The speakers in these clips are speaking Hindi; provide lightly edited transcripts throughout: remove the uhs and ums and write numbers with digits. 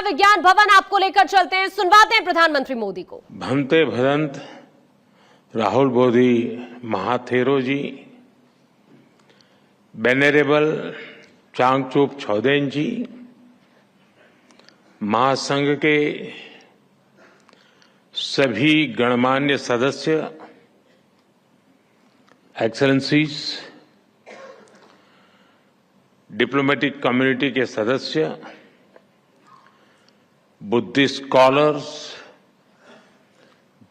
विज्ञान भवन आपको लेकर चलते हैं, सुनवाते हैं प्रधानमंत्री मोदी को। भंते भदंत राहुल बोधी महाथेरो जी, वेनेरेबल चांगचुप छौदेन जी, महासंघ के सभी गणमान्य सदस्य, एक्सेलेंसीज, डिप्लोमेटिक कम्युनिटी के सदस्य, बुद्धिस्ट स्कॉलर्स,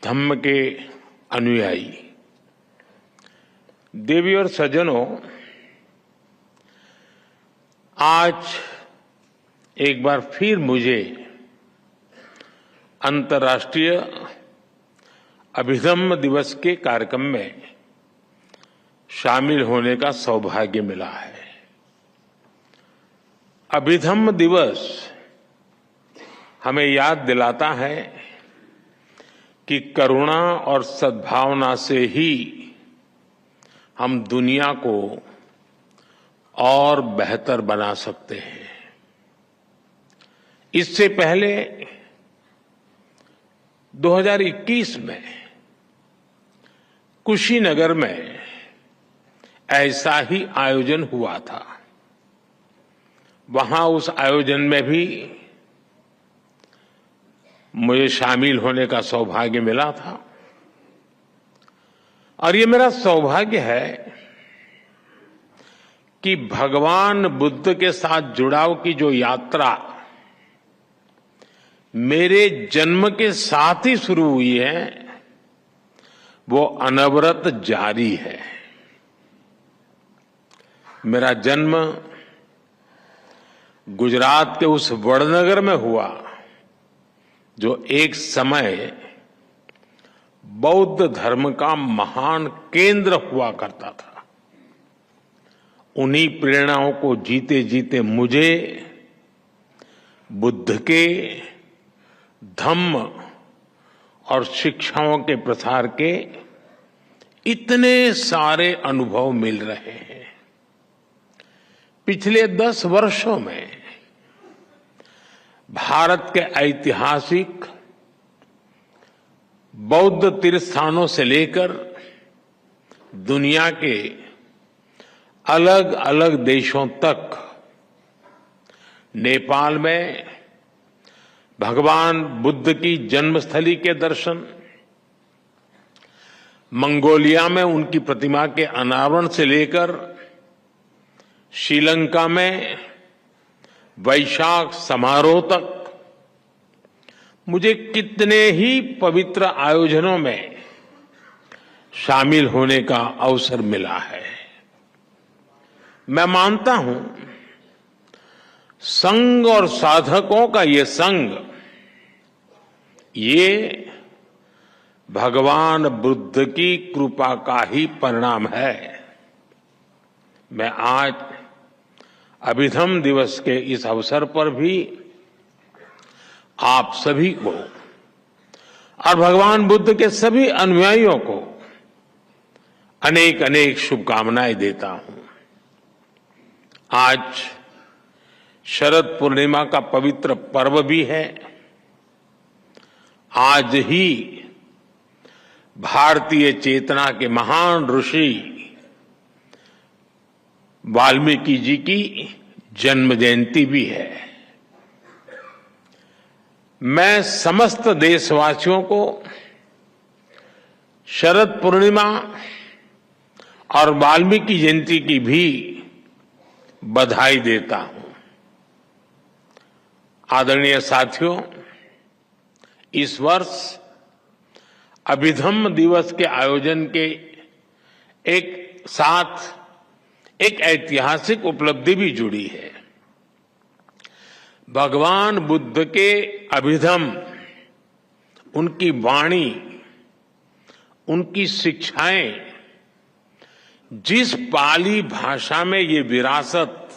धम्म के अनुयायी, देवी और सज्जनों, आज एक बार फिर मुझे अंतर्राष्ट्रीय अभिधम्म दिवस के कार्यक्रम में शामिल होने का सौभाग्य मिला है। अभिधम्म दिवस हमें याद दिलाता है कि करुणा और सद्भावना से ही हम दुनिया को और बेहतर बना सकते हैं। इससे पहले 2021 में कुशीनगर में ऐसा ही आयोजन हुआ था। वहां उस आयोजन में भी मुझे शामिल होने का सौभाग्य मिला था और ये मेरा सौभाग्य है कि भगवान बुद्ध के साथ जुड़ाव की जो यात्रा मेरे जन्म के साथ ही शुरू हुई है, वो अनवरत जारी है। मेरा जन्म गुजरात के उस वडनगर में हुआ जो एक समय बौद्ध धर्म का महान केंद्र हुआ करता था। उन्हीं प्रेरणाओं को जीते जीते मुझे बुद्ध के धम्म और शिक्षाओं के प्रसार के इतने सारे अनुभव मिल रहे हैं। पिछले 10 वर्षों में भारत के ऐतिहासिक बौद्ध तीर्थ स्थानों से लेकर दुनिया के अलग अलग देशों तक, नेपाल में भगवान बुद्ध की जन्मस्थली के दर्शन, मंगोलिया में उनकी प्रतिमा के अनावरण से लेकर श्रीलंका में वैशाख समारोह तक, मुझे कितने ही पवित्र आयोजनों में शामिल होने का अवसर मिला है। मैं मानता हूं संघ और साधकों का ये संग, ये भगवान बुद्ध की कृपा का ही परिणाम है। मैं आज अभिधम्म दिवस के इस अवसर पर भी आप सभी को और भगवान बुद्ध के सभी अनुयायियों को अनेक अनेक शुभकामनाएं देता हूं। आज शरद पूर्णिमा का पवित्र पर्व भी है। आज ही भारतीय चेतना के महान ऋषि वाल्मीकि जी की जन्म जयंती भी है। मैं समस्त देशवासियों को शरद पूर्णिमा और वाल्मीकि जयंती की भी बधाई देता हूं। आदरणीय साथियों, इस वर्ष अभिधम्म दिवस के आयोजन के एक साथ एक ऐतिहासिक उपलब्धि भी जुड़ी है। भगवान बुद्ध के अभिधम्म, उनकी वाणी, उनकी शिक्षाएं जिस पाली भाषा में ये विरासत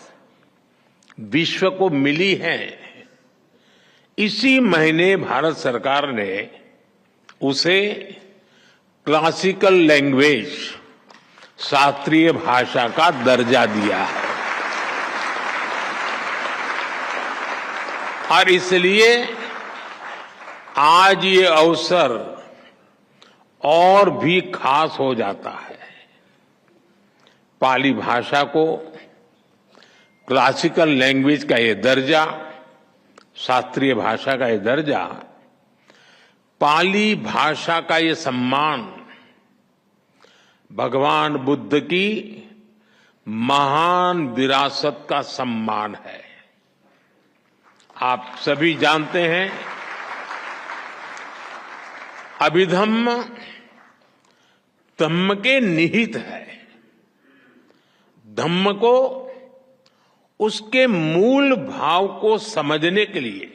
विश्व को मिली है, इसी महीने भारत सरकार ने उसे क्लासिकल लैंग्वेज, शास्त्रीय भाषा का दर्जा दिया है। और इसलिए आज ये अवसर और भी खास हो जाता है। पाली भाषा को क्लासिकल लैंग्वेज का ये दर्जा, शास्त्रीय भाषा का ये दर्जा, पाली भाषा का ये सम्मान भगवान बुद्ध की महान विरासत का सम्मान है। आप सभी जानते हैं, अभिधम्म धम्म के निहित है। धम्म को, उसके मूल भाव को समझने के लिए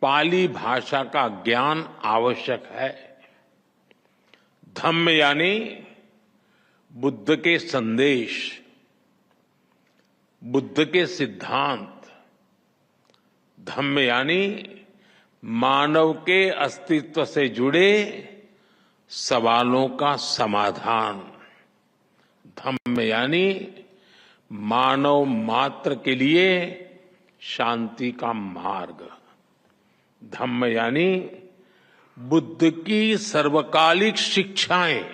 पाली भाषा का ज्ञान आवश्यक है। धम्म यानी बुद्ध के संदेश, बुद्ध के सिद्धांत। धम्म यानी मानव के अस्तित्व से जुड़े सवालों का समाधान। धम्म यानी मानव मात्र के लिए शांति का मार्ग। धम्म यानी बुद्ध की सर्वकालिक शिक्षाएं,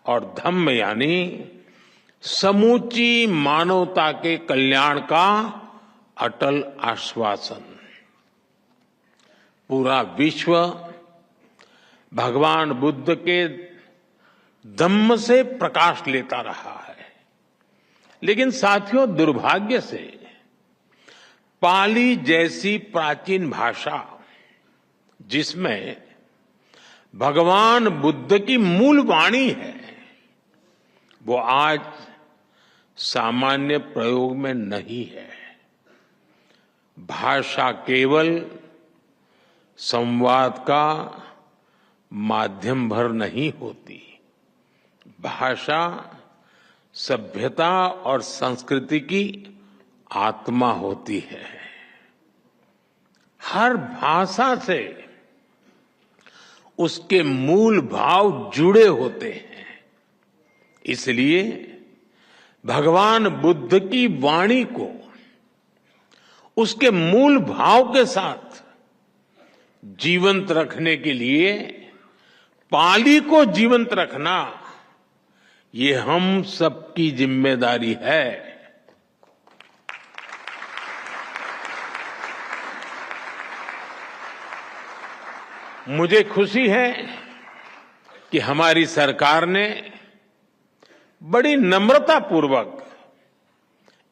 और धम्म यानी समूची मानवता के कल्याण का अटल आश्वासन। पूरा विश्व भगवान बुद्ध के धम्म से प्रकाश लेता रहा है, लेकिन साथियों, दुर्भाग्य से पाली जैसी प्राचीन भाषा, जिसमें भगवान बुद्ध की मूल वाणी है, वो आज सामान्य प्रयोग में नहीं है। भाषा केवल संवाद का माध्यम भर नहीं होती। भाषा सभ्यता और संस्कृति की आत्मा होती है। हर भाषा से उसके मूल भाव जुड़े होते हैं। इसलिए भगवान बुद्ध की वाणी को उसके मूल भाव के साथ जीवंत रखने के लिए पाली को जीवंत रखना, ये हम सबकी जिम्मेदारी है। मुझे खुशी है कि हमारी सरकार ने बड़ी नम्रतापूर्वक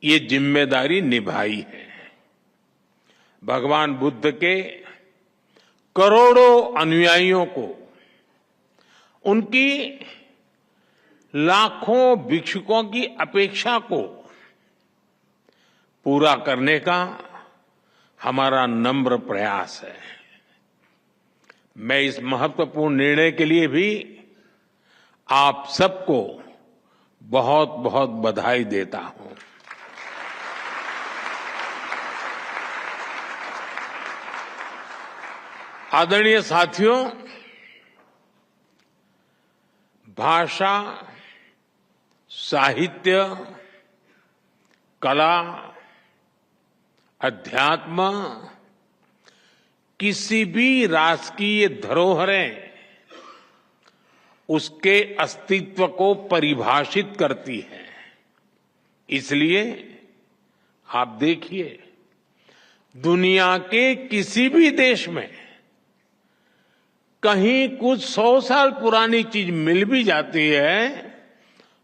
ये जिम्मेदारी निभाई है। भगवान बुद्ध के करोड़ों अनुयायियों को, उनकी लाखों भिक्षुकों की अपेक्षा को पूरा करने का हमारा नम्र प्रयास है। मैं इस महत्वपूर्ण निर्णय के लिए भी आप सबको बहुत बहुत बधाई देता हूं। आदरणीय साथियों, भाषा, साहित्य, कला, अध्यात्म, किसी भी राष्ट्र की ये धरोहरें उसके अस्तित्व को परिभाषित करती है। इसलिए आप देखिए, दुनिया के किसी भी देश में कहीं कुछ 100 साल पुरानी चीज मिल भी जाती है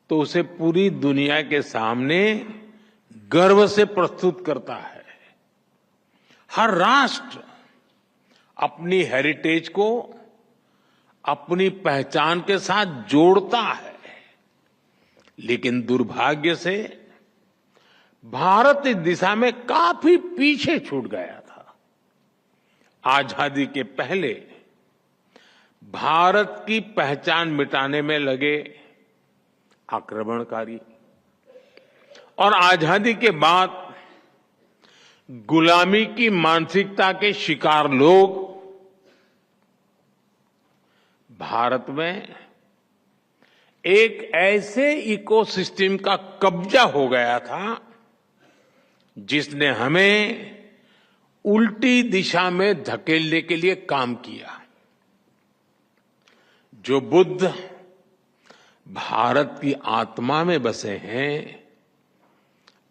तो उसे पूरी दुनिया के सामने गर्व से प्रस्तुत करता है। हर राष्ट्र अपनी हेरिटेज को अपनी पहचान के साथ जोड़ता है, लेकिन दुर्भाग्य से भारत इस दिशा में काफी पीछे छूट गया था। आजादी के पहले भारत की पहचान मिटाने में लगे आक्रमणकारी, और आजादी के बाद गुलामी की मानसिकता के शिकार लोग भारत में एक ऐसे इकोसिस्टम का कब्जा हो गया था जिसने हमें उल्टी दिशा में धकेलने के लिए काम किया। जो बुद्ध भारत की आत्मा में बसे हैं,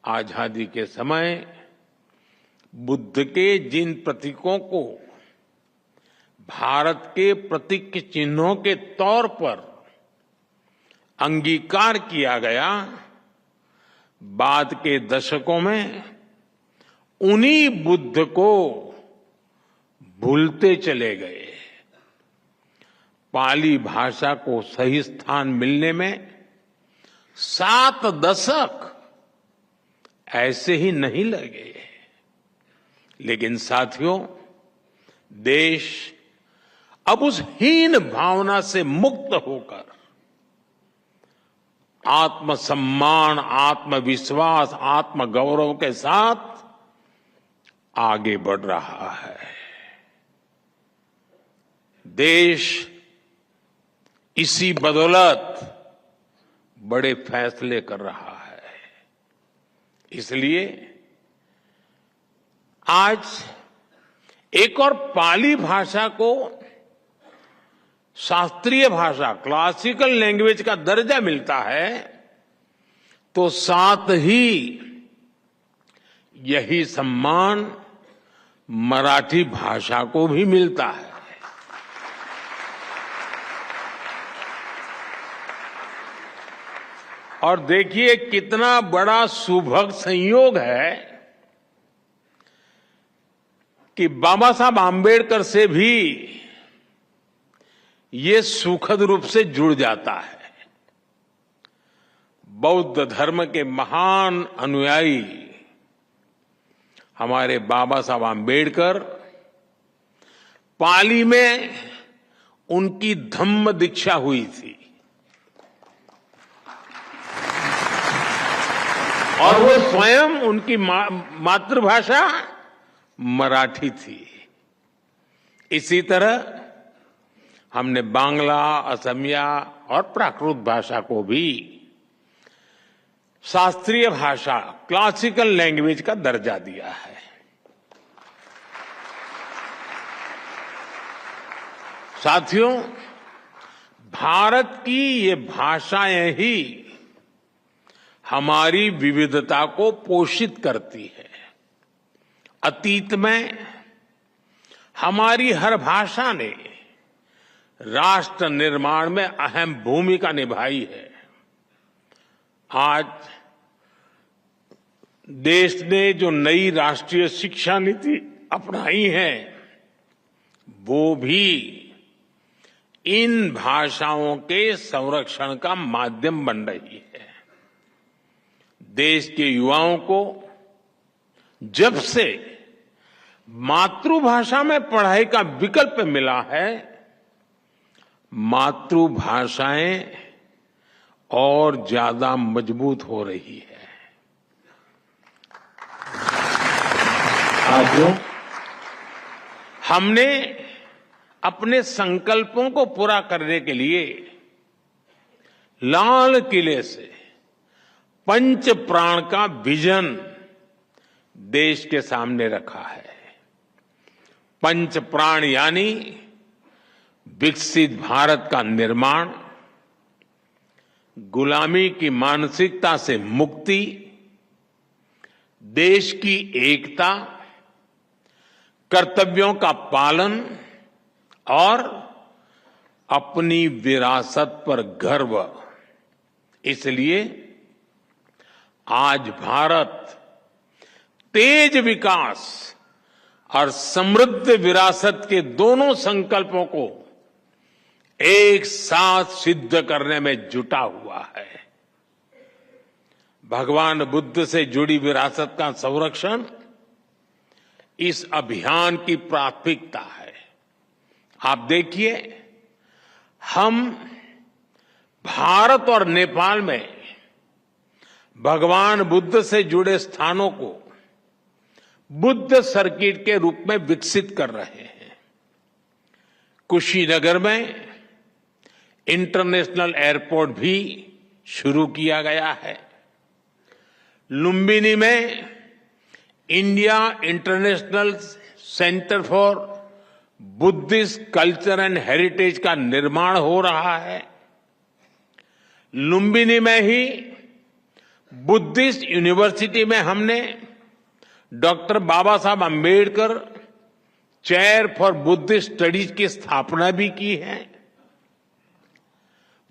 आजादी के समय बुद्ध के जिन प्रतीकों को भारत के प्रतीक चिन्हों के तौर पर अंगीकार किया गया, बाद के दशकों में उन्हीं बुद्ध को भूलते चले गए। पाली भाषा को सही स्थान मिलने में 7 दशक ऐसे ही नहीं लगे। लेकिन साथियों, देश अब उस हीन भावना से मुक्त होकर आत्मसम्मान, आत्मविश्वास, आत्मगौरव के साथ आगे बढ़ रहा है। देश इसी बदौलत बड़े फैसले कर रहा है। इसलिए आज एक और पाली भाषा को शास्त्रीय भाषा, क्लासिकल लैंग्वेज का दर्जा मिलता है, तो साथ ही यही सम्मान मराठी भाषा को भी मिलता है। और देखिए कितना बड़ा सुभग संयोग है कि बाबा साहब आम्बेडकर से भी ये सुखद रूप से जुड़ जाता है। बौद्ध धर्म के महान अनुयायी हमारे बाबा साहब आम्बेडकर, पाली में उनकी धम्म दीक्षा हुई थी और वो स्वयं उनकी मातृभाषा मराठी थी। इसी तरह हमने बांग्ला, असमिया और प्राकृत भाषा को भी शास्त्रीय भाषा, क्लासिकल लैंग्वेज का दर्जा दिया है। साथियों, भारत की ये भाषाएं ही हमारी विविधता को पोषित करती है। अतीत में हमारी हर भाषा ने राष्ट्र निर्माण में अहम भूमिका निभाई है। आज देश ने जो नई राष्ट्रीय शिक्षा नीति अपनाई है, वो भी इन भाषाओं के संरक्षण का माध्यम बन रही है। देश के युवाओं को जब से मातृभाषा में पढ़ाई का विकल्प मिला है, मातृभाषाएं और ज्यादा मजबूत हो रही है। साथियों, हमने अपने संकल्पों को पूरा करने के लिए लाल किले से पंच प्राण का विजन देश के सामने रखा है। पंच प्राण यानी विकसित भारत का निर्माण, गुलामी की मानसिकता से मुक्ति, देश की एकता, कर्तव्यों का पालन और अपनी विरासत पर गर्व। इसलिए आज भारत तेज विकास और समृद्ध विरासत के दोनों संकल्पों को एक साथ सिद्ध करने में जुटा हुआ है। भगवान बुद्ध से जुड़ी विरासत का संरक्षण इस अभियान की प्राथमिकता है। आप देखिए, हम भारत और नेपाल में भगवान बुद्ध से जुड़े स्थानों को बुद्ध सर्किट के रूप में विकसित कर रहे हैं। कुशीनगर में इंटरनेशनल एयरपोर्ट भी शुरू किया गया है। लुम्बिनी में India international centre for Buddhist culture and heritage का निर्माण हो रहा है। लुम्बिनी में ही बुद्धिस्ट यूनिवर्सिटी में हमने doctor Baba Saheb Ambedkar chair for Buddhist studies की स्थापना भी की है।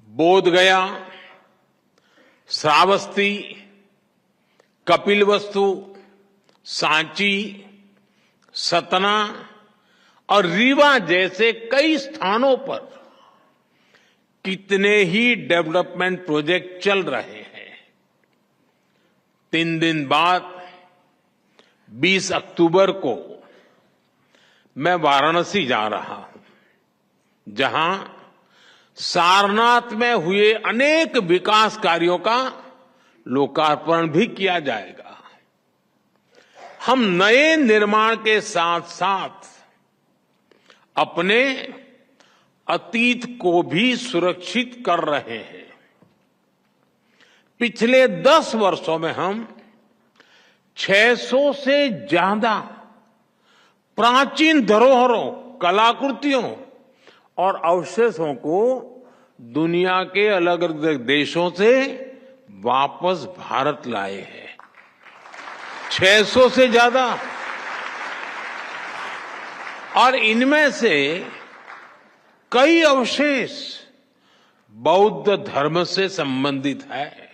बोधगया, श्रावस्ती, कपिलवस्तु, सांची, सतना और रीवा जैसे कई स्थानों पर कितने ही डेवलपमेंट प्रोजेक्ट चल रहे हैं। 3 दिन बाद 20 अक्टूबर को मैं वाराणसी जा रहा हूं, जहां सारनाथ में हुए अनेक विकास कार्यों का लोकार्पण भी किया जाएगा। हम नए निर्माण के साथ साथ अपने अतीत को भी सुरक्षित कर रहे हैं। पिछले 10 वर्षों में हम 600 से ज्यादा प्राचीन धरोहरों, कलाकृतियों और अवशेषों को दुनिया के अलग अलग देशों से वापस भारत लाए हैं। 600 से ज्यादा, और इनमें से कई अवशेष बौद्ध धर्म से संबंधित है।